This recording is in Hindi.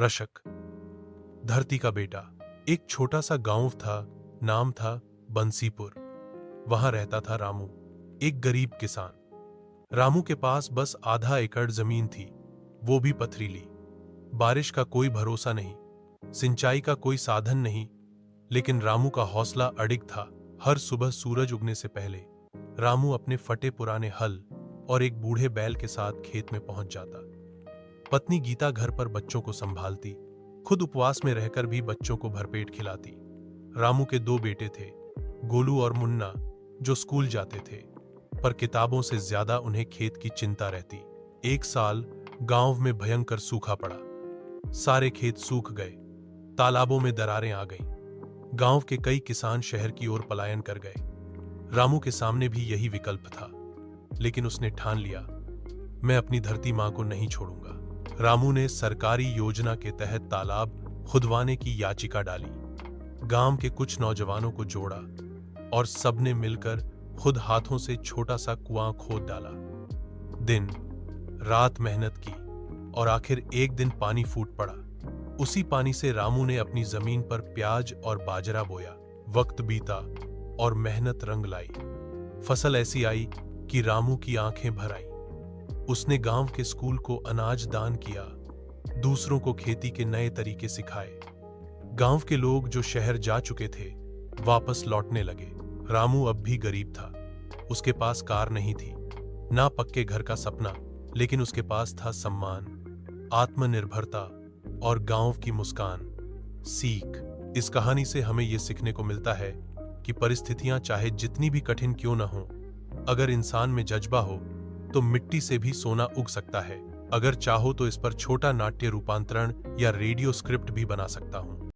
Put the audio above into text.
रशक, धरती का बेटा। एक छोटा सा गांव था, नाम था बंसीपुर। वहां रहता था रामू, एक गरीब किसान। रामू के पास बस आधा एकड़ जमीन थी, वो भी पथरीली। बारिश का कोई भरोसा नहीं, सिंचाई का कोई साधन नहीं, लेकिन रामू का हौसला अडिग था। हर सुबह सूरज उगने से पहले रामू अपने फटे पुराने हल और एक बूढ़े बैल के साथ खेत में पहुंच जाता। पत्नी गीता घर पर बच्चों को संभालती, खुद उपवास में रहकर भी बच्चों को भरपेट खिलाती। रामू के दो बेटे थे, गोलू और मुन्ना, जो स्कूल जाते थे, पर किताबों से ज्यादा उन्हें खेत की चिंता रहती। एक साल गांव में भयंकर सूखा पड़ा। सारे खेत सूख गए, तालाबों में दरारें आ गईं। गांव के कई किसान शहर की ओर पलायन कर गए। रामू के सामने भी यही विकल्प था, लेकिन उसने ठान लिया, मैं अपनी धरती मां को नहीं छोड़ूंगा। रामू ने सरकारी योजना के तहत तालाब खुदवाने की याचिका डाली। गांव के कुछ नौजवानों को जोड़ा और सबने मिलकर खुद हाथों से छोटा सा कुआं खोद डाला। दिन रात मेहनत की और आखिर एक दिन पानी फूट पड़ा। उसी पानी से रामू ने अपनी जमीन पर प्याज और बाजरा बोया। वक्त बीता और मेहनत रंग लाई। फसल ऐसी आई कि रामू की आंखें भर आईं। उसने गांव के स्कूल को अनाज दान किया, दूसरों को खेती के नए तरीके सिखाए। गांव के लोग जो शहर जा चुके थे वापस लौटने लगे। रामू अब भी गरीब था, उसके पास कार नहीं थी, ना पक्के घर का सपना, लेकिन उसके पास था सम्मान, आत्मनिर्भरता और गांव की मुस्कान। सीख, इस कहानी से हमें यह सीखने को मिलता है कि परिस्थितियां चाहे जितनी भी कठिन क्यों न हो, अगर इंसान में जज्बा हो तो मिट्टी से भी सोना उग सकता है। अगर चाहो तो इस पर छोटा नाट्य रूपांतरण या रेडियो स्क्रिप्ट भी बना सकता हूं।